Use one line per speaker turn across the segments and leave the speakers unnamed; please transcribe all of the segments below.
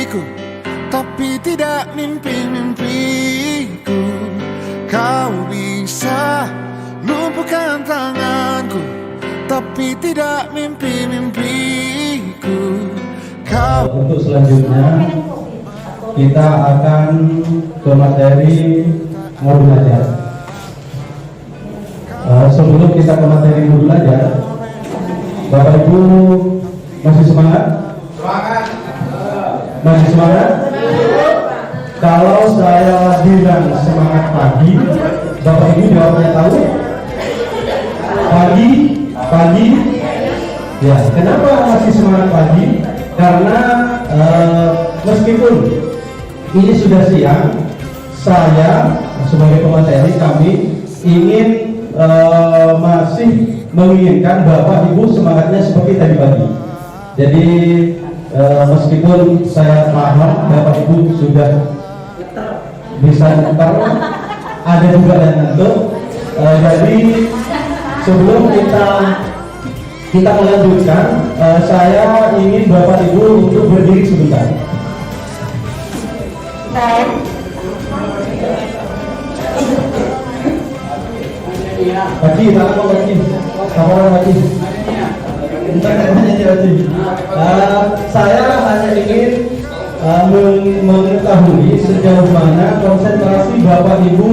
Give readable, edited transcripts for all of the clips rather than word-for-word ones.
hatiku, tapi tidak mimpi-mimpiku. Kau bisa lumpuhkan tanganku, tapi tidak mimpi-mimpiku.
Untuk selanjutnya kita akan ke materi modul ajar. Sebelum kita ke materi modul ajar, Bapak Ibu masih semangat? Masih semangat? Kalau saya bilang semangat pagi, Bapak Ibu jawabnya tahu? Pagi? Ya, kenapa masih semangat pagi? Karena meskipun ini sudah siang, saya sebagai pemateri kami ingin masih menginginkan Bapak Ibu semangatnya seperti tadi pagi. Jadi meskipun saya paham Bapak Ibu sudah bisa ntar ada juga yang ngantuk, jadi sebelum kita melanjutkan, saya ingin Bapak Ibu untuk berdiri sebentar. Lagi, saya hanya ingin mengetahui sejauh mana konsentrasi Bapak Ibu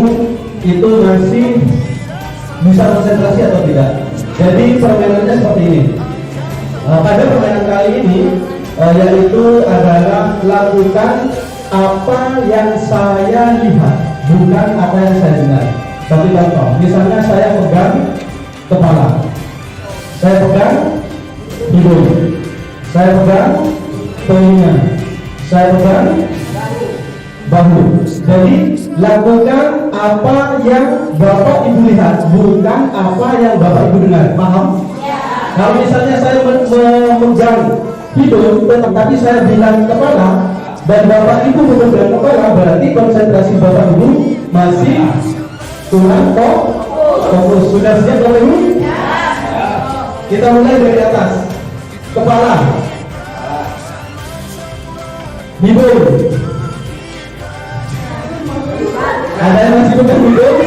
itu masih bisa konsentrasi atau tidak. Jadi permainannya seperti ini. Pada permainan kali ini yaitu adalah lakukan apa yang saya lihat, bukan apa yang saya dengar. Satu contoh, misalnya saya pegang kepala, saya pegang hidung, saya pegang telinga, saya pegang bahu. Jadi lakukan apa yang Bapak Ibu lihat, bukan apa yang Bapak Ibu dengar. Paham? Ya. Kalau misalnya saya memegang hidung, tetapi saya bilang kepala, dan Bapak Ibu memegang kepala, berarti konsentrasi Bapak Ibu masih kurang fokus. Sudah siap Bapak Ibu? Ya. Kita mulai dari atas. Kepala, hidung. Ada yang masih pegang hidung?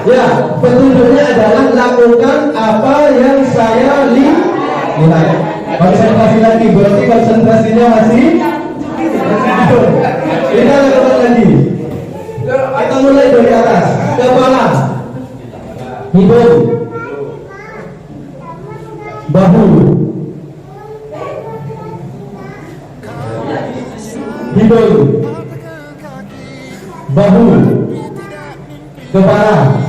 Ya, petunjuknya adalah lakukan apa yang saya lihat. Konsentrasi lagi, berarti konsentrasinya masih. Kita lakukan lagi. Kita mulai dari atas. Kepala, hidung, bahu, hidung, bahu, kepala.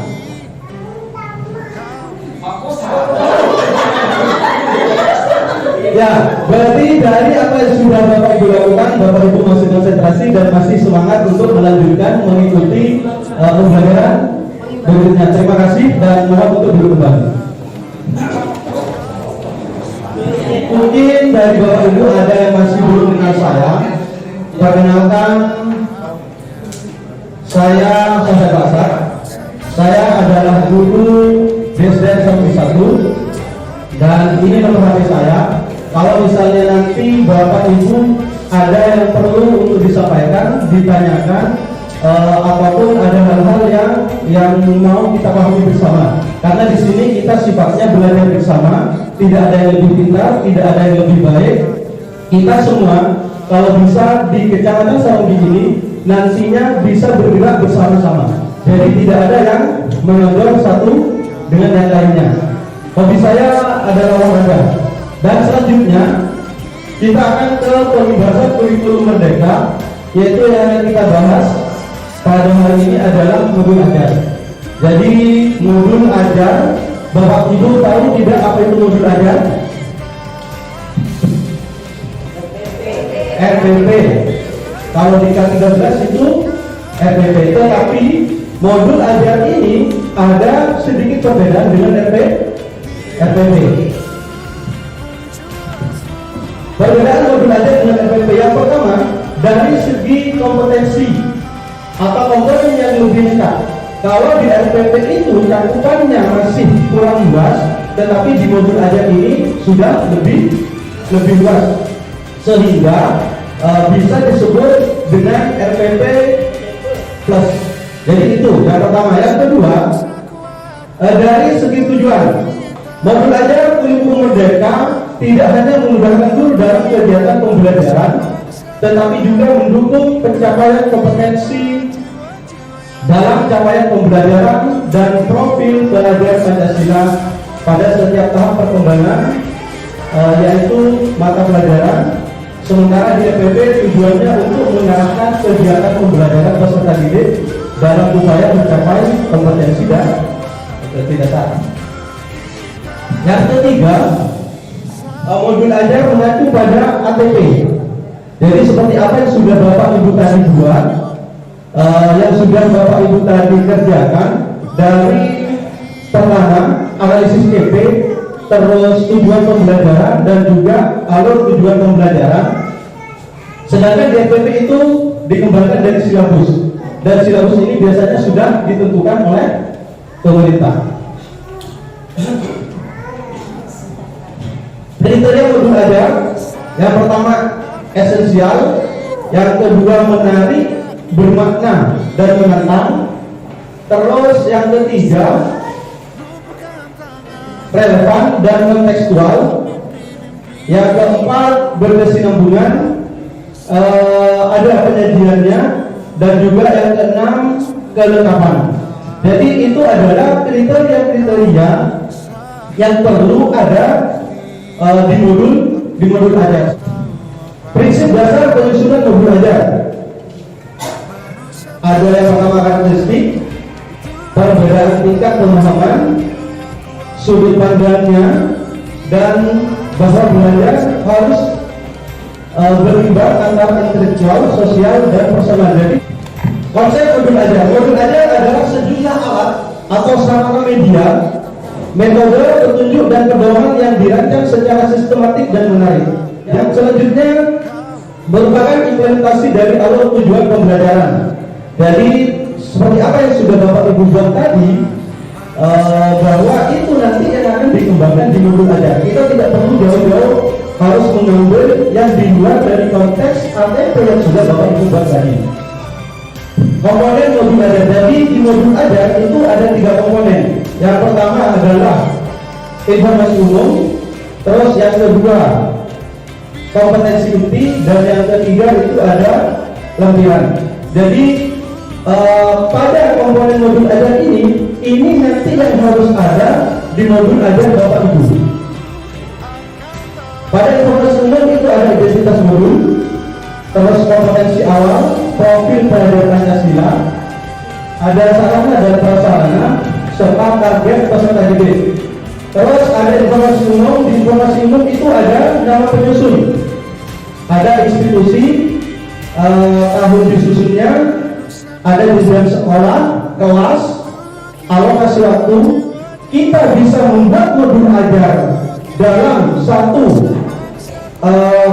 Ya, berarti dari apa yang sudah Bapak Ibu lakukan, Bapak Ibu masih konsentrasi dan masih semangat untuk melanjutkan mengikuti pembelajaran berikutnya. Terima kasih dan mohon untuk duduk kembali. Mungkin dari Bapak Ibu ada yang masih belum kenal saya. Perkenalkan, saya Fajar Basar. Saya adalah guru BSDN 1 dan ini nomor HP saya. Kalau misalnya nanti Bapak Ibu ada yang perlu untuk disampaikan, ditanyakan, apapun ada hal-hal yang mau kita pahami bersama. Karena di sini kita sifatnya belajar bersama, tidak ada yang lebih pintar, tidak ada yang lebih baik. Kita semua kalau bisa di Kecamatan Sawangi ini nantinya bisa bergerak bersama-sama. Jadi tidak ada yang menonjol satu dengan yang lainnya. Hobi saya adalah olahraga. Dan selanjutnya kita akan ke pembahasan kurikulum merdeka, yaitu yang akan kita bahas pada hari ini adalah modul ajar. Jadi modul ajar, Bapak Ibu tahu tidak apa itu modul ajar? RPP. Kalau di K13 itu RPP, tetapi modul ajar ini ada sedikit perbedaan dengan RPP. Perbedaan modul ajar dengan RPP yang pertama, dari segi kompetensi atau komponen yang lebih lengkap. Kalau di RPP itu cakupannya masih kurang luas, tetapi di modul ajar ini sudah lebih luas, sehingga bisa disebut dengan RPP plus. Jadi itu yang pertama. Yang kedua, dari segi tujuan, modul ajar kurikulum merdeka tidak hanya memudahkan guru dalam kegiatan pembelajaran, tetapi juga mendukung pencapaian kompetensi dalam capaian pembelajaran dan profil pelajar Pancasila pada setiap tahap perkembangan, yaitu mata pelajaran. Sementara di RPP tujuannya untuk mengarahkan kegiatan pembelajaran peserta didik dalam upaya mencapai kompetensi dan dasar. Yang ketiga, modul ajar mengacu pada ATP. Jadi seperti apa yang sudah Bapak Ibu tadi buat, yang sudah Bapak Ibu tadi kerjakan, dari pertama analisis TP, terus tujuan pembelajaran dan juga alur tujuan pembelajaran. Sedangkan di RPP itu dikembangkan dari silabus, dan silabus ini biasanya sudah ditentukan oleh pemerintah. Kriteria modul ajar, yang pertama esensial, yang kedua menarik, bermakna dan menantang, terus yang ketiga relevan dan kontekstual, yang keempat berkesinambungan, ada penyajiannya, dan juga yang keenam kelengkapan. Jadi itu adalah kriteria-kriteria yang perlu ada di modul ajar. Prinsip dasar penyusunan modul ajar ada yang pertama karakteristik, perbedaan tingkat pemahaman, sudut pandangnya, dan bahwa belajar harus berimbang antara intelektual, sosial, dan personal. Jadi konsep modul ajar adalah sejumlah alat atau sarana media, metode, petunjuk, dan pedoman yang dirancang secara sistematik dan menarik. Yang selanjutnya merupakan implementasi dari alur tujuan pembelajaran. Jadi seperti apa yang sudah Bapak Ibu buat tadi, bahwa itu nanti yang akan dikembangkan di modul ajar. Kita tidak perlu jauh-jauh harus mengambil yang di luar dari konteks ATP yang sudah Bapak Ibu buat tadi. Komponen modul ajar. Jadi di modul ajar itu ada 3 komponen. Yang pertama adalah informasi umum, terus yang kedua kompetensi inti, dan yang ketiga itu ada lampiran. Jadi pada komponen modul ajar ini nanti yang harus ada di modul ajar Bapak Ibu. Pada informasi umum itu ada identitas modul, terus kompetensi awal, profil pelajar Pancasila, ada sarana dan prasarana, serta target peserta didik. Terus ada informasi umum. Di informasi umum itu ada nama penyusun, ada institusi, tahun disusunnya, ada tujuan sekolah, kelas, alokasi waktu. Kita bisa membuat modul ajar dalam satu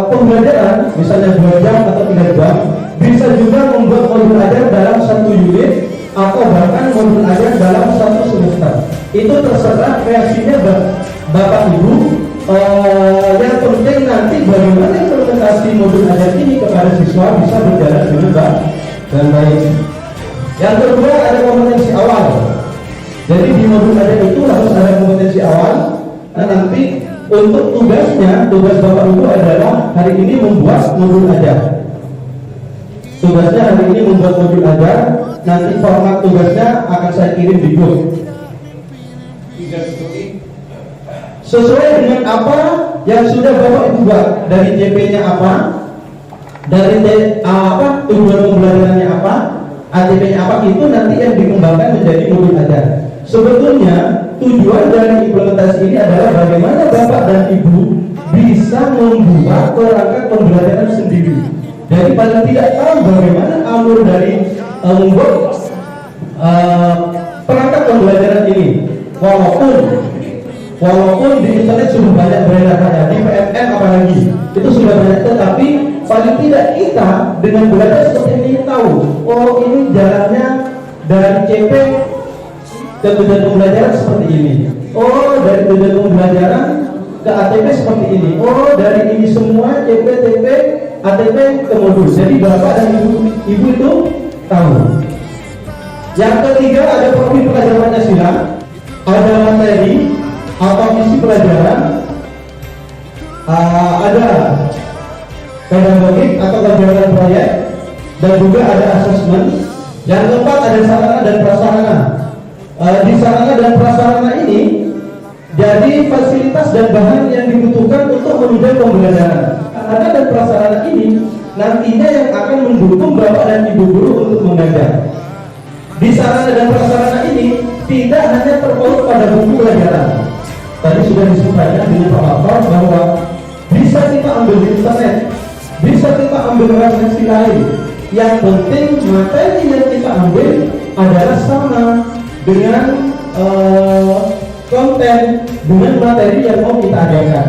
pembelajaran, misalnya 2 jam atau 3 jam. Bisa juga membuat modul ajar dalam 1 unit, atau bahkan modul ajar dalam 1 semester. Itu terserah kreasinya Bapak Ibu. Yang penting nanti bagaimana implementasi modul ajar ini kepada siswa bisa berjalan dengan baik dan baik. Yang kedua ada kompetensi awal. Jadi di modul ajar itu harus ada kompetensi awal. Nah nanti untuk tugas Bapak Ibu adalah hari ini membuat modul ajar. Tugasnya hari ini membuat modul ajar. Nanti format tugasnya akan saya kirim di grup. Sesuai dengan apa yang sudah Bapak Ibu buat, dari JP-nya apa, dari tujuan pembelajarannya apa, ATP-nya apa, itu nanti yang dikembangkan menjadi modul ajar. Sebetulnya tujuan dari implementasi ini adalah bagaimana Bapak dan Ibu bisa membuat perangkat pembelajaran sendiri. Jadi paling tidak tahu bagaimana alur dari membuat perangkat pembelajaran ini. Walaupun di internet sudah banyak beredar, di PMN apalagi itu sudah banyak, tetapi paling tidak kita dengan belajar seperti ini tahu, oh ini jalannya dari CP ke tujuan pembelajaran seperti ini. Oh, dari tujuan pembelajaran ke ATP seperti ini. Oh, dari ini semua CP, TP, ATP ke modul. Jadi Bapak dan Ibu itu tahu. Yang ketiga ada profil pelajaran Pancasila, ada materi atau isi pelajaran, ada pedagogik atau kegiatan proyek, dan juga ada asesmen. Yang keempat ada sarana dan prasarana. Di sarana dan prasarana ini jadi fasilitas dan bahan yang dibutuhkan untuk menunjang pembelajaran. Sarana dan prasarana ini nantinya yang akan mendukung Bapak dan Ibu guru untuk mengajar. Di sarana dan prasarana ini tidak hanya terpaut pada buku pelajaran. Tadi sudah disampaikan dengan Pak Bapak bahwa bisa kita ambil di internet, bisa kita ambil referensi lain. Yang penting materi yang kita ambil adalah sama dengan konten, dengan materi yang mau kita ajarkan.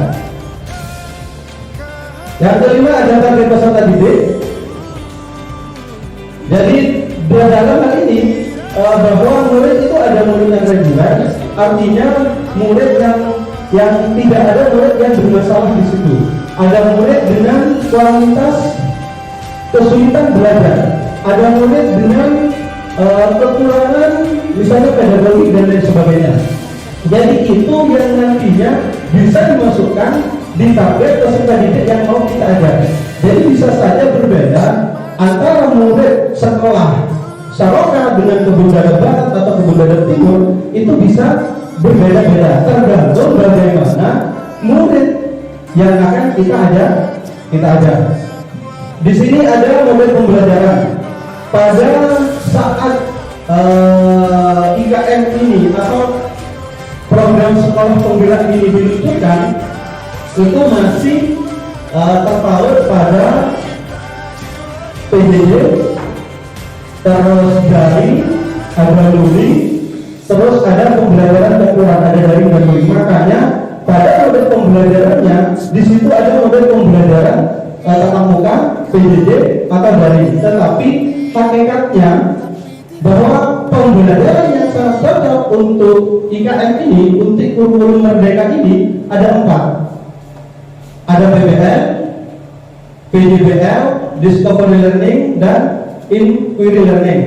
Yang kelima ada target peserta didik. Jadi dalam hal ini bahwa murid itu ada murid yang reguler, artinya murid yang tidak ada murid yang bermasalah di situ. Ada murid dengan kualitas kesulitan belajar, ada murid dengan kekurangan misalnya pedagogik dan lain sebagainya. Jadi itu yang nantinya bisa dimasukkan di target peserta didik yang mau kita ajar. Jadi bisa saja berbeda antara murid sekolah Saroka dengan Kebun Dadap Barat atau Kebun Dadap Timur, itu bisa berbeda-beda tergantung bagaimana murid yang akan kita ajar. Di sini ada model pembelajaran. Pada saat IKM ini atau program sekolah pembelajaran ini diluncurkan, itu masih terpaut pada PJJ, terus daring, ada luring, terus ada pembelajaran kekurangan, ada daring dan luring. Makanya pada model pembelajarannya di situ ada model pembelajaran tatap muka, PJJ atau daring. Tetapi hakikatnya bahwa pembelajaran yang sangat cocok untuk IKM ini, untuk kurikulum merdeka ini ada 4. Ada PBL, PJBL, Discovery Learning, dan Inquiry Learning.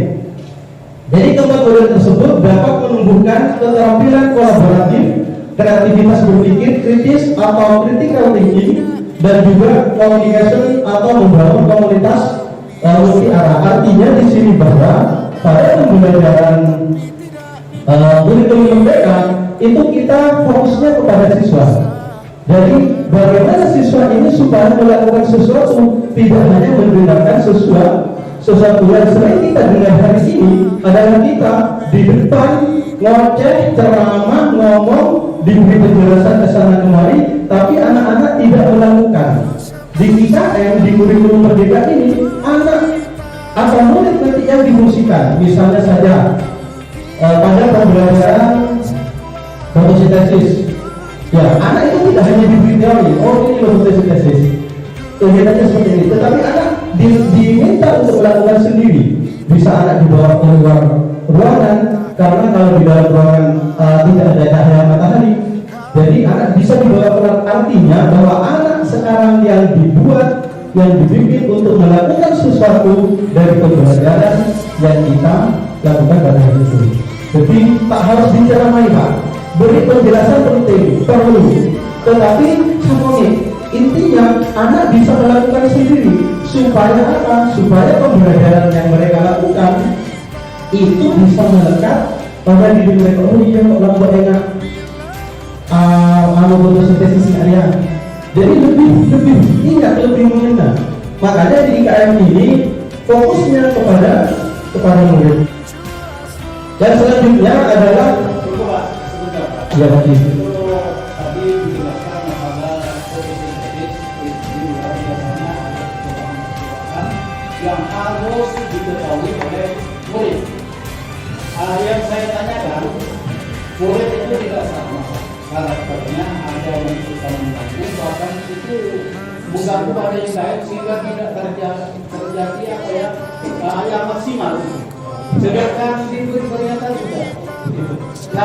Jadi keempat model tersebut dapat menumbuhkan keterampilan kolaboratif, kreativitas berpikir kritis atau critical thinking, dan juga communication atau membangun komunitas multi arah. Artinya di sini bahwa pada pembelajaran kurikulum merdeka itu kita fokusnya kepada siswa. Jadi bagaimana siswa ini supaya melakukan sesuatu, tidak hanya mendengarkan sesuatu yang sering kita dengar hari ini adalah kita di depan ngoceh, ceramah, ngomong, diberi penjelasan ke sana kemari, tapi anak-anak tidak melakukan. Di IKM, di kurikulum merdeka ini, anak atau murid nanti yang difungsikan. Misalnya saja pada pembelajaran fotosintesis, ya anak itu tidak hanya diberi teori, oh ini fotosintesis, kegiatannya seperti ini, tetapi anak diminta untuk melakukan sendiri. Bisa anak dibawa keluar ruangan, karena kalau di dalam ruangan tidak ada cahaya matahari, jadi anak bisa dibawa keluar. Artinya bahwa anak sekarang yang dibuat, yang dibimbing untuk melakukan sesuatu dari pembelajaran yang kita lakukan pada hari itu. Jadi tak harus diceramai Pak, beri penjelasan penting, perlu, tetapi semuanya intinya anak bisa melakukan sendiri. Supaya apa? Supaya pembelajaran yang mereka lakukan itu bisa melekat pada diri mereka. Oh iya kok lambang enak fotosintesis area. Jadi lebih ingat, lebih mengenal. Makanya di IKM ini fokusnya kepada murid. Dan selanjutnya adalah ya Pak.
Yang harus diketahui oleh murid. Yang saya tanyakan, murid itu tidak sama karakternya, ada yang suka mengganggu, bahkan itu mengganggu pada yang lain sehingga tidak terjadi apa ya yang maksimal. Sedangkan di ternyata sudah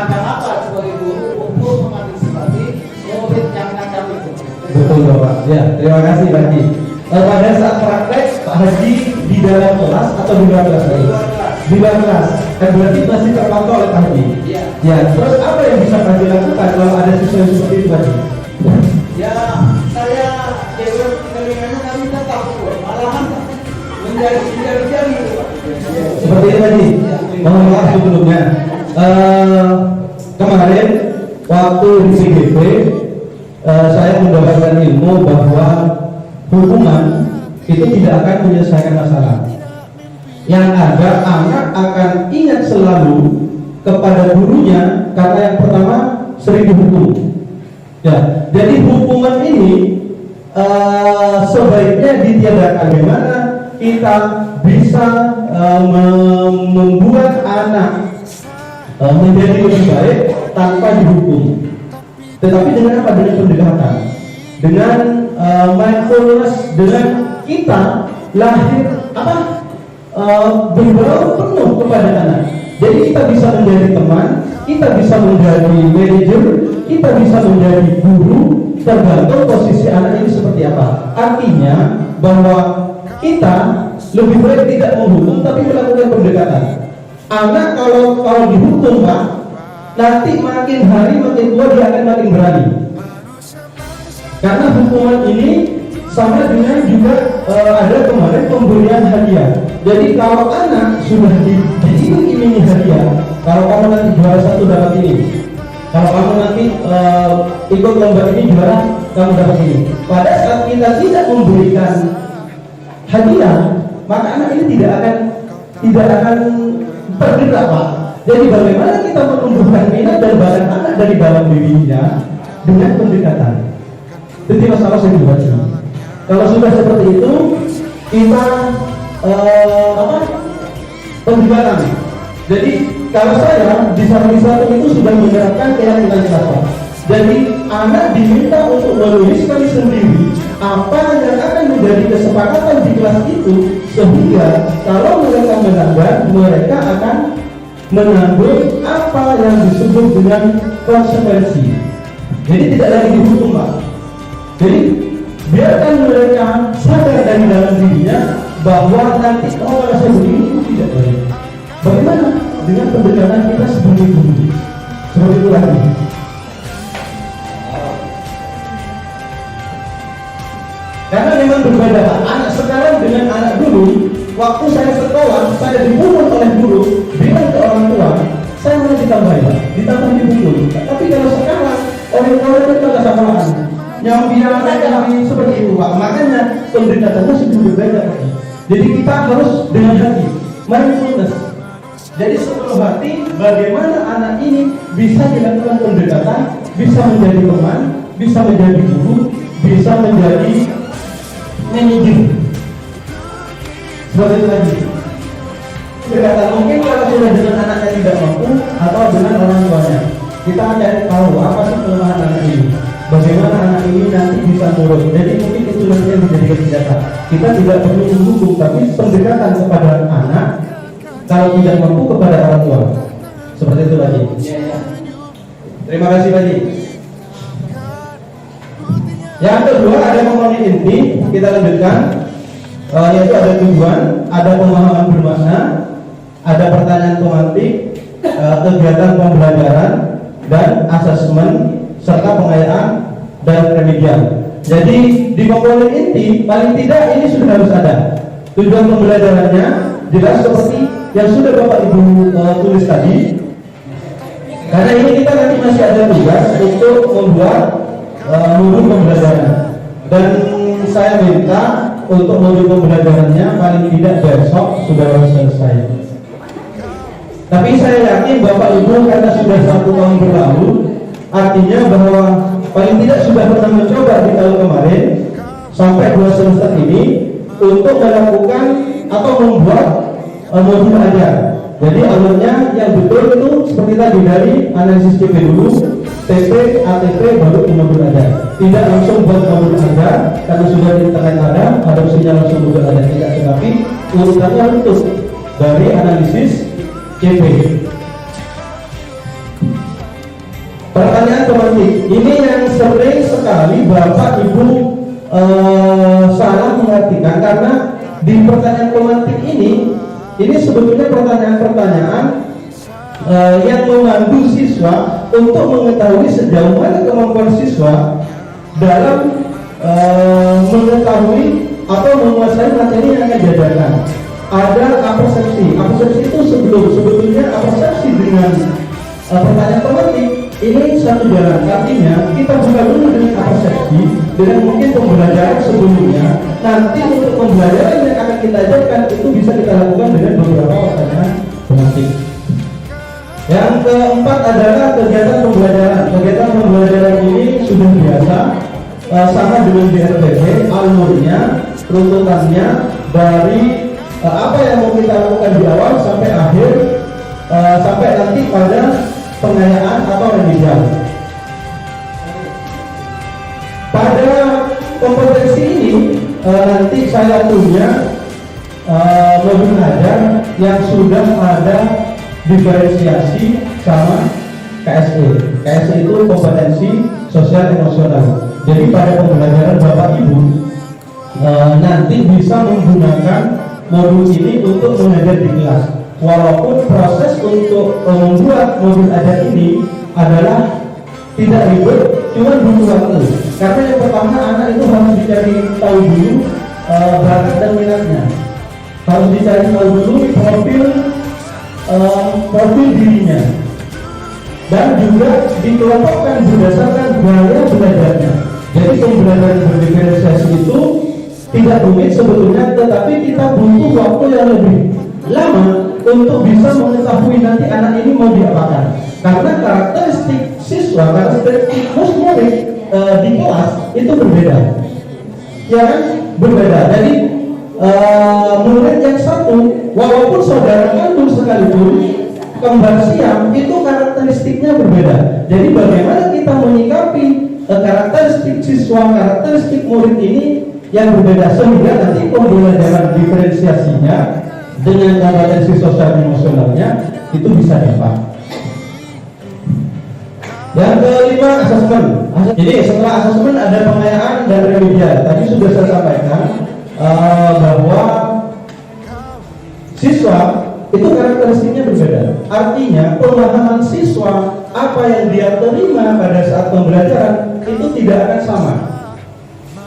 Karena apa? Sebagai guru untuk mengantisipasi murid yang nakal itu.
Betul Bapak. Ya, terima kasih Pak Haji. Pada saat praktek Pak Haji di dalam kelas atau di luar kelas lagi? Di luar kelas. Dan berarti masih terpantau oleh Pak Haji.
Iya.
Ya, terus apa yang bisa Pak Haji lakukan kalau ada siswa yang seperti itu Pak Haji?
Ya, saya dewan telingannya kami tetap malahan menjadi gitu Pak.
Seperti itu Pak Haji. Mohon maaf sebelumnya. Kemarin waktu di CGP saya mendapatkan ilmu bahwa hukuman itu tidak akan menyelesaikan masalah. Yang ada anak akan ingat selalu kepada gurunya karena yang pertama sering dihukum. Ya, jadi hukuman ini sebaiknya ditiadakan. Bagaimana kita bisa membuat anak menjadi lebih baik tanpa dihukum, tetapi dengan apa? Dengan pendekatan, dengan mindfulness, dengan kita lahir berbaur penuh kepada anak. Jadi kita bisa menjadi teman, kita bisa menjadi manajer, kita bisa menjadi guru, tergantung posisi anak ini seperti apa. Artinya bahwa kita lebih baik tidak menghukum tapi melakukan pendekatan. Anak kalau dihukum Pak, nanti makin hari makin tua dia akan makin berani. Karena hukuman ini sama dengan juga ada kemarin pemberian hadiah. Jadi kalau anak sudah diiming-imingi hadiah, kalau kamu nanti juara 1 dapat ini, kalau kamu nanti ikut lomba ini juara kamu dapat ini. Pada saat kita tidak memberikan hadiah, maka anak ini tidak akan tergerak Pak. Jadi bagaimana kita menumbuhkan minat dan bakat anak dari dalam dirinya dengan pendekatan. Jadi masalah saya dibaca. Kalau sudah seperti itu, kita pendekatan. Jadi kalau saya di satu itu sudah menerapkan keyakinan kita. Jadi anak diminta untuk menuliskan sendiri apa yang akan menjadi kesepakatan di kelas itu, sehingga kalau mereka melanggar, mereka akan menanggung apa yang disebut dengan konsekuensi. Jadi tidak lagi dihukum Pak. Jadi biarkan mereka sadar dari dalam dirinya bahwa nanti kalau saya begini itu tidak baik. Bagaimana dengan pendekatan kita sebagai guru? Seperti itu lagi. Karena memang berbeda Pak. Anak sekarang dengan anak dulu. Waktu saya sekolah, saya dipukul oleh guru, bilang ke orang tua, saya malah ditambahin Pak, ditambah dipukul. Tapi kalau sekarang orang-orang itu nggak samaan, nyambi seperti itu Pak. Makanya pendekatannya sudah berbeda Pak. Jadi kita harus dengan hati, mindfulness. Jadi sepenuh hati, bagaimana anak ini bisa dilakukan pendekatan, bisa menjadi teman, bisa menjadi guru, bisa menjadi manajer. Seperti itu lagi. Pendekatan mungkin kalau sudah dengan anaknya tidak mampu atau dengan orang tuanya, kita cari tahu apa sih kelemahan anak ini. Bagaimana anak ini nanti bisa turun. Jadi mungkin itu nanti yang menjadi senjata. Kita tidak perlu menghukum, tapi pendekatan kepada anak. Kalau tidak mampu kepada orang tua. Seperti itu Pak Haji. Terima kasih Pak Haji. Yang kedua ada komponen inti, kita lanjutkan, yaitu ada tujuan, ada pemahaman bermakna, ada pertanyaan tematik, kegiatan pembelajaran, dan asesmen, serta pengayaan dan remedial. Jadi di komponen inti paling tidak ini sudah harus ada. Tujuan pembelajarannya jelas seperti yang sudah Bapak Ibu tulis tadi. Karena ini kita nanti masih ada tugas untuk membuat modul pembelajaran, dan saya minta untuk modul pembelajarannya paling tidak besok sudah harus selesai. Tapi saya yakin Bapak Ibu karena sudah 1 tahun berlalu, artinya bahwa paling tidak sudah pernah mencoba di tahun kemarin sampai 2 semester ini untuk melakukan atau membuat modul ajar. Jadi alurnya yang betul itu seperti tadi, dari analisis CP dulu, TP, ATP, baru ke modul ajar. Tidak langsung buat modul ajar karena sudah di internet ada, adopsinya langsung modul ajar, tidak, tetapi urutannya utuh dari analisis CP. ini yang sering sekali Bapak Ibu salah mengartikan, karena di pertanyaan pemantik ini sebetulnya pertanyaan-pertanyaan yang memandu siswa untuk mengetahui sejauh mana kemampuan siswa dalam mengetahui atau menguasai materi yang akan diajarkan. Ada apersepsi itu sebetulnya apersepsi dengan pertanyaan pemantik ini satu jalan. Artinya kita buka dulu dengan apersepsi, dengan mungkin pembelajaran sebelumnya. Nanti untuk pembelajaran yang akan kita ajarkan itu bisa kita lakukan dengan beberapa pertanyaan pemantik. Yang keempat adalah kegiatan pembelajaran. Kegiatan pembelajaran ini sudah biasa, sama dengan BRPP, alurnya, runtutannya dari apa yang mau kita lakukan di awal sampai akhir, sampai nanti pada pengayaan atau remedial. Pada kompetensi ini nanti saya punya modul ajar yang sudah ada diferensiasi sama KSE. KSE itu kompetensi sosial emosional. Jadi pada pembelajaran Bapak Ibu nanti bisa menggunakan modul ini untuk mengajar di kelas. Walaupun proses untuk membuat modul ajar ini adalah tidak ribet, cuma butuh waktu. Karena yang pertama anak itu harus dicari tahu dulu bakat dan minatnya. Harus dicari tahu dulu profil dirinya, dan juga dikelompokkan berdasarkan gaya belajarnya. Jadi pembelajaran berdiferensiasi itu tidak rumit sebetulnya, tetapi kita butuh waktu yang lebih lama untuk bisa mengetahui nanti anak ini mau diapakan. Karena karakteristik siswa, karakteristik murid di kelas itu berbeda, ya kan? Berbeda. Jadi murid yang satu, walaupun saudara kandung sekalipun, kembar siam, itu karakteristiknya berbeda. Jadi bagaimana kita menyikapi karakteristik siswa, karakteristik murid ini yang berbeda, sehingga nanti pembelajaran diferensiasinya dengan kompetensi sosial emosionalnya itu bisa dapat. Yang kelima, asesmen. Jadi setelah asesmen ada pengayaan dan remedial. Tadi sudah saya sampaikan bahwa siswa itu karakteristiknya berbeda. Artinya pemahaman siswa apa yang dia terima pada saat pembelajaran itu tidak akan sama.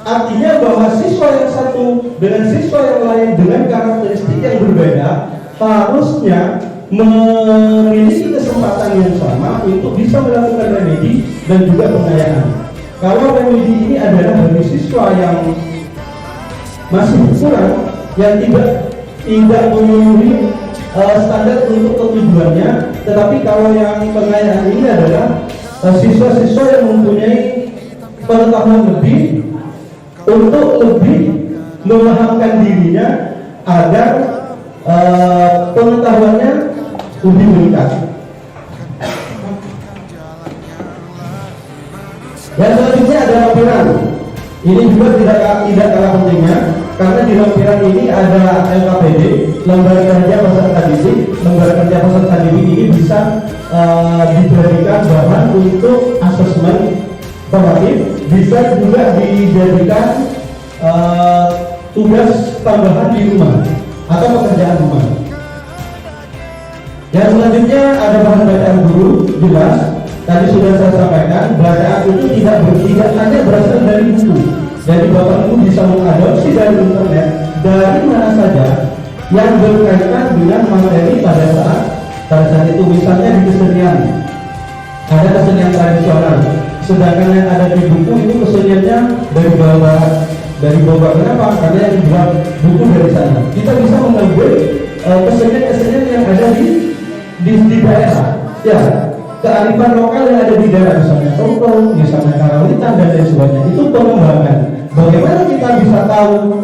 Artinya bahwa siswa yang satu dengan siswa yang lain dengan karakteristik yang berbeda harusnya memiliki kesempatan yang sama untuk bisa melakukan remedi dan juga pengayaan. Kalau remedi ini adalah bagi siswa yang masih kurang, yang tidak memenuhi standar untuk ketujuannya, tetapi kalau yang pengayaan ini adalah siswa-siswa yang mempunyai pengetahuan lebih untuk lebih memahamkan dirinya agar pengetahuannya lebih meningkat. Yang selanjutnya ada lampiran. Ini juga tidak kalah pentingnya, karena di lampiran ini ada LKPD, lembar kerja peserta didik. Lembar kerja peserta didik ini bisa dijadikan bahan untuk asesmen formatif, bisa juga dijadikan tugas tambahan di rumah atau pekerjaan rumah. Yang selanjutnya ada bahan bacaan guru, jelas. Tadi sudah saya sampaikan, bacaan itu tidak hanya berasal dari buku. Jadi Bapak Ibu bisa mengadopsi dari internet dari mana saja yang berkaitan dengan materi pada saat itu. Misalnya di kesenian, ada kesenian tradisional, sedangkan yang ada di buku itu keseniannya dari Jawa Barat, dari Bogor. Kenapa? Karena yang dibuat buku dari sana. Kita bisa mengambil kesenian-kesenian yang ada di daerah, ya, kearifan lokal yang ada di daerah, misalnya tongkong, misalnya karawitan dan lain sebagainya. Itu pengembangan. Bagaimana kita bisa tahu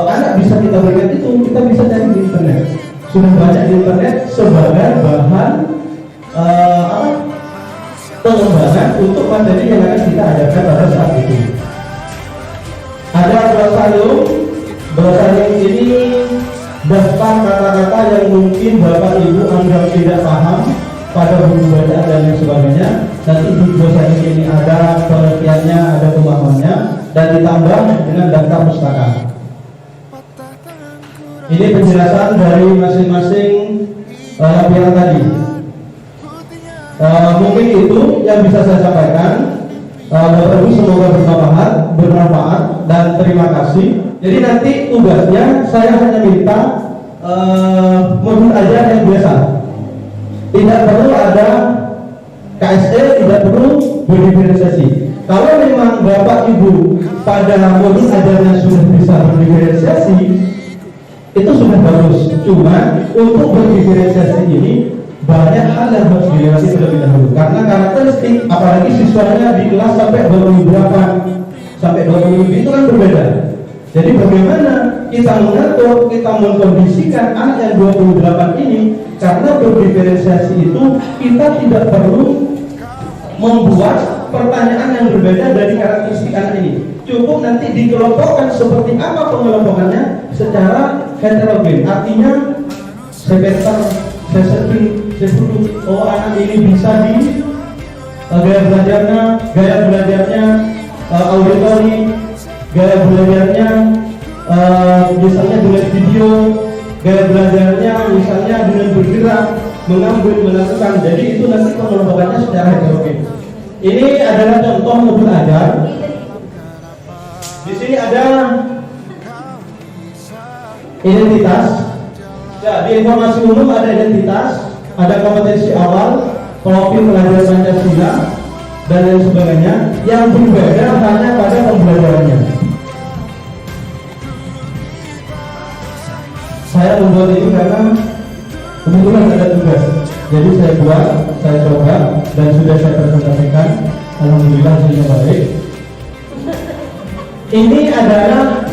anak bisa kita berikan itu? Kita bisa cari di internet. Sudah banyak di internet sebagai bahan pengembangan untuk materi yang akan kita ajarkan pada saat itu. Ada glosarium ini daftar kata-kata yang mungkin Bapak Ibu anggap tidak paham pada buku bacaan dan lain sebagainya. nanti di dosen ini ada pengertiannya, ada pemahamannya, dan ditambah dengan daftar pustaka. Ini penjelasan dari masing-masing pihak tadi. Mungkin itu yang bisa saya sampaikan. Bapak Ibu semoga bermanfaat dan terima kasih. Jadi nanti tugasnya saya hanya minta modul ajar yang biasa. Tidak perlu ada KSE, tidak perlu berdiferensiasi. Kalau memang Bapak Ibu pada modul ajarnya sudah bisa berdiferensiasi, itu sudah bagus. Cuma untuk berdiferensiasi ini banyak hal yang harus dilewati terlebih dahulu. Karena karakteristik, apalagi siswanya di kelas sampai 28 sampai 20 itu kan berbeda. Jadi bagaimana kita mengatur, kita mengkondisikan anak yang 28 ini, karena berdiferensiasi itu kita tidak perlu membuat pertanyaan yang berbeda dari karakteristik anak ini. Cukup nanti dikelompokkan seperti apa pengelompokannya secara heterogen. Artinya sebentar, oh anak ini bisa di gaya belajarnya auditori, gaya belajarnya misalnya dengan video, gaya belajarnya misalnya dengan bergerak, mengambil, melakukan. Jadi itu nanti pengelompokannya secara heterogen. Ini adalah contoh modul ajar. Di sini ada identitas. Ya, di informasi umum ada identitas, ada kompetensi awal, profil pelajar Pancasila, dan lain sebagainya. Yang berbeda hanya pada pembelajarannya. Saya membuat ini karena kebetulan ada tugas. Jadi saya buat, saya coba, dan sudah saya presentasikan. Alhamdulillah hasilnya baik. Ini adalah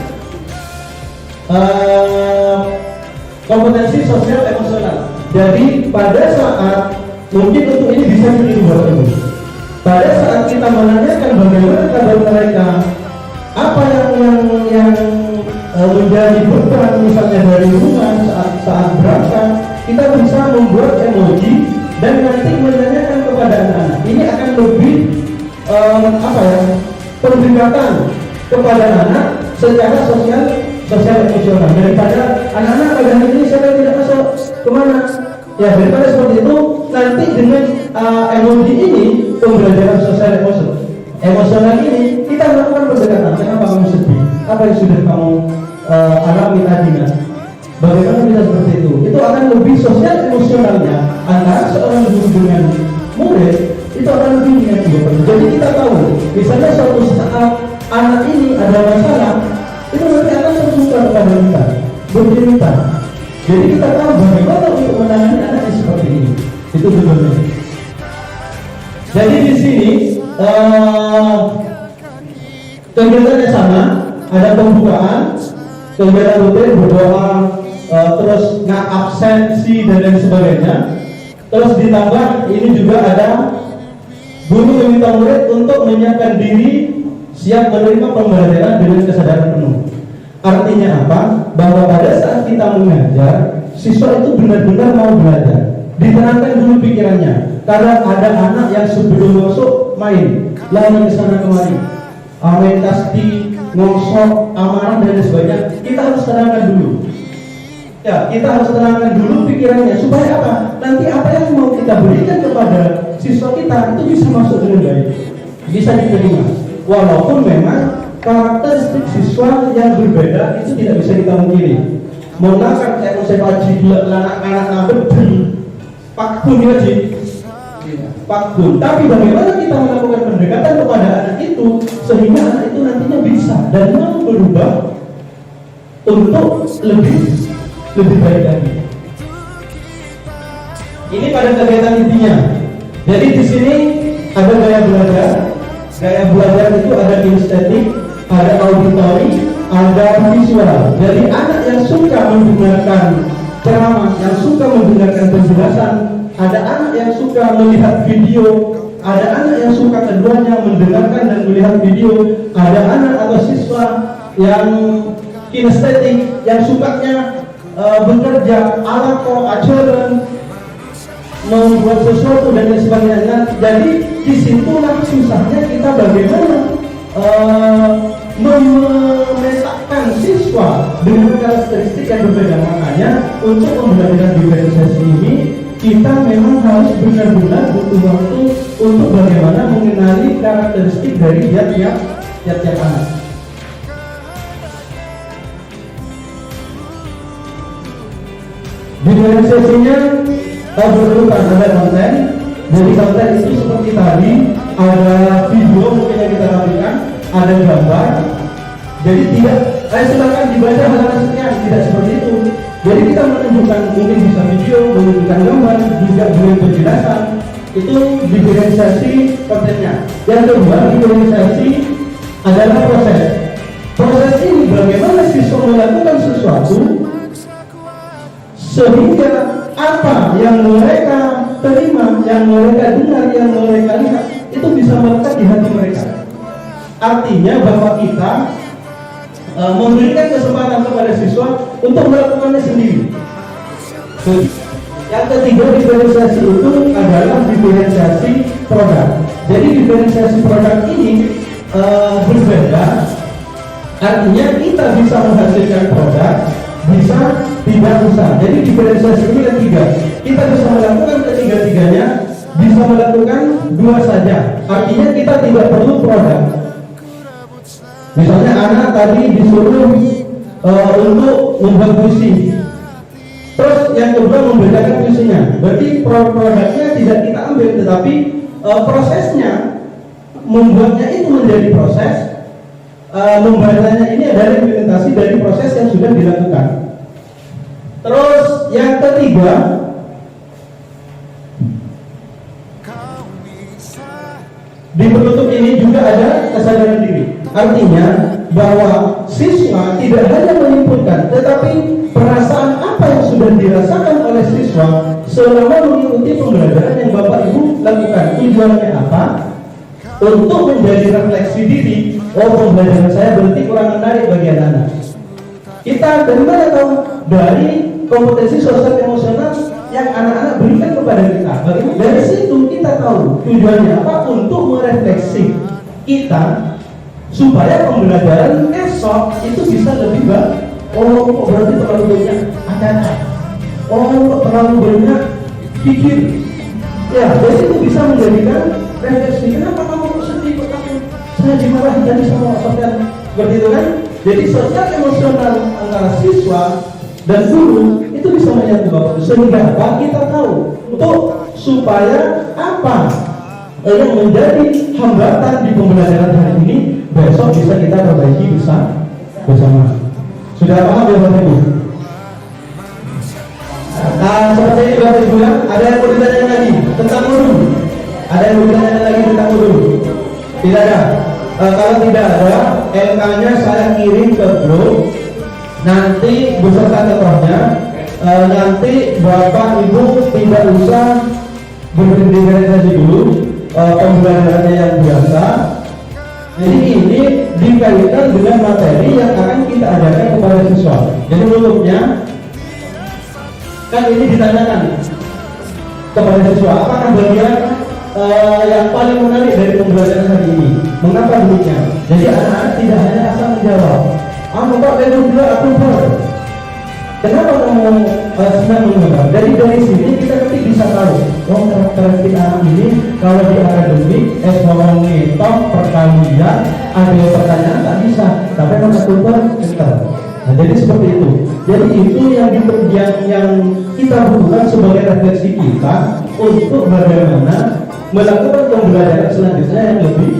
kompetensi sosial emosional. Jadi pada saat mungkin untuk ini bisa dibuat dulu. Pada saat kita menanyakan bagaimana kabar mereka, apa yang menjadi beban misalnya dari rumah saat berangkat, kita bisa membuat emoji dan nanti menanyakan kepada anak-anak. Ini akan lebih pendekatan kepada anak secara sosial emosional daripada anak-anak pada hari ini saya tidak masuk kemana. Ya daripada seperti itu, nanti dengan emoji ini pembelajaran sosial emosional ini kita melakukan pendekatan. Kenapa kamu sedih? Apa yang sudah kamu alami tadi? Bagaimana kita seperti itu? Itu akan lebih sosial emosionalnya antara seorang guru dengan murid itu akan lebih menyatu. Jadi kita tahu, misalnya suatu saat anak ini ada masalah, itu nanti akan terbuka kepada kita, bercerita. Jadi kita tahu bagaimana untuk menangani anak seperti ini. Itu sebenarnya. Jadi di sini kegiatannya sama, ada pembukaan, kegiatan rutin berdoa, terus absensi dan lain sebagainya. Terus ditambah ini juga ada guru meminta murid untuk menyiapkan diri siap menerima pembelajaran dengan kesadaran penuh. Artinya apa? Bahwa pada saat kita mengajar, siswa itu benar-benar mau belajar. Diterangkan dulu pikirannya. Karena ada anak yang sebelum masuk main, lari ke sana kemari, main kasti, ngosok, amarah dan sebagainya. Kita harus tenangkan dulu. Ya, kita harus tenangkan dulu pikirannya supaya apa? Nanti apa yang mau kita berikan kepada siswa kita itu bisa masuk dengan baik, bisa diterima. Walaupun memang karakteristik siswa yang berbeda itu tidak bisa kita mungkiri. Mohon kan saya mau sepaji anak-anak nabet pakbun ya Ji, pakbun. Tapi bagaimana kita melakukan pendekatan kepada anak itu sehingga anak itu nantinya bisa dan mau berubah untuk lebih baik lagi. Ini pada kegiatan intinya. Jadi di sini ada gaya belajar. Gaya belajar itu ada kinestetik, ada auditori, ada visual. Jadi anak yang suka mendengarkan ceramah, yang suka mendengarkan penjelasan, ada anak yang suka melihat video, ada anak yang suka keduanya mendengarkan dan melihat video, ada anak atau siswa yang kinestetik, yang sukanya bekerja alat atau ajaran. membuat sesuatu dan lain sebagainya. Jadi disitulah susahnya kita bagaimana memetakan siswa dengan karakteristik yang berbeda. Makanya untuk pembelajaran diferensiasi ini kita memang harus benar-benar butuh waktu untuk bagaimana mengenali karakteristik dari tiap-tiap anak. Diferensiasinya berurutan, ada konten. Jadi konten itu seperti tadi, ada video mungkin yang kita tampilkan, ada gambar. Jadi tidak, silakan dibaca halaman sekian, tidak seperti itu. Jadi kita menunjukkan mungkin bisa video, menunjukkan gambar, juga dengan penjelasan. Itu diferensiasi kontennya. Yang kedua, diferensiasi adalah proses. Proses ini bagaimana siswa melakukan sesuatu sehingga apa yang mereka terima, yang mereka dengar, yang mereka lihat itu bisa melekat di hati mereka. Artinya bahwa kita memberikan kesempatan kepada siswa untuk melakukannya sendiri. Yang ketiga, diferensiasi itu adalah diferensiasi produk. Jadi diferensiasi produk ini berbeda. Artinya kita bisa menghasilkan produk, bisa tidak bisa. Jadi diferensiasi ini ketiga. Kita bisa melakukan ketiga-tiganya, bisa melakukan dua saja. Artinya kita tidak perlu produk. Misalnya anak tadi disuruh untuk membuat puisi. Terus yang kedua membedakan puisinya. Berarti produknya tidak kita ambil, tetapi prosesnya membuatnya itu menjadi proses. Membacanya ini adalah implementasi dari proses yang sudah dilakukan. Terus yang ketiga, di penutup ini juga ada kesadaran diri. Artinya bahwa siswa tidak hanya menyimpulkan, tetapi perasaan apa yang sudah dirasakan oleh siswa selama mengikuti pembelajaran yang Bapak Ibu lakukan. Tujuannya apa? Untuk menjadi refleksi diri. Oh, pembelajaran saya berarti kurang menarik bagi anak-anak. Kita dari mana tahu? Dari kompetensi sosial emosional yang anak-anak berikan kepada kita. Bagaimana? Dari situ kita tahu tujuannya apa, untuk merefleksi kita supaya pembelajaran esok itu bisa lebih baik. Oh, kok berarti terlalu banyak kata-kata. Oh, kok terlalu banyak pikir. Ya, jadi itu bisa menjadikan refleksi. Kenapa kamu kok sedih? Kok kamu saya dimarahi jadi sama sosial seperti itu kan? Jadi sosial emosional antara siswa dan guru itu bisa menyatu, sehingga apa kita tahu untuk supaya apa yang menjadi hambatan di pembelajaran hari ini besok bisa kita perbaiki bersama. Sudah paham ya Bapak Ibu? Seperti ini Bapak Ibu ya, ada yang mau ditanya lagi tentang guru? Ada yang mau ditanya lagi tentang guru? Tidak ada. Kalau tidak ada, LK-nya saya kirim ke grup. Nanti beserta contohnya, nanti Bapak Ibu tidak usah berdifferensiasi dulu, pembelajarannya yang biasa. Jadi ini dikaitkan dengan materi yang akan kita ajarkan kepada siswa. Jadi menurutnya kan ini ditanyakan kepada siswa, apakah bagian yang paling menarik dari pembelajaran hari ini? Mengapa demikian? Jadi anak-anak tidak hanya asal menjawab, Bapak dari dua aku ber. Kenapa kamu senang menggambar? Dari sini kita nanti bisa tahu, oh karakteristik anak ini kalau di akademik ngomong ngitung perkalian, ada pertanyaan tak bisa, tapi kalau aku ber pintar. Nah, jadi seperti itu. Jadi itu yang kita butuhkan sebagai refleksi kita untuk bagaimana melakukan pembelajaran selanjutnya yang lebih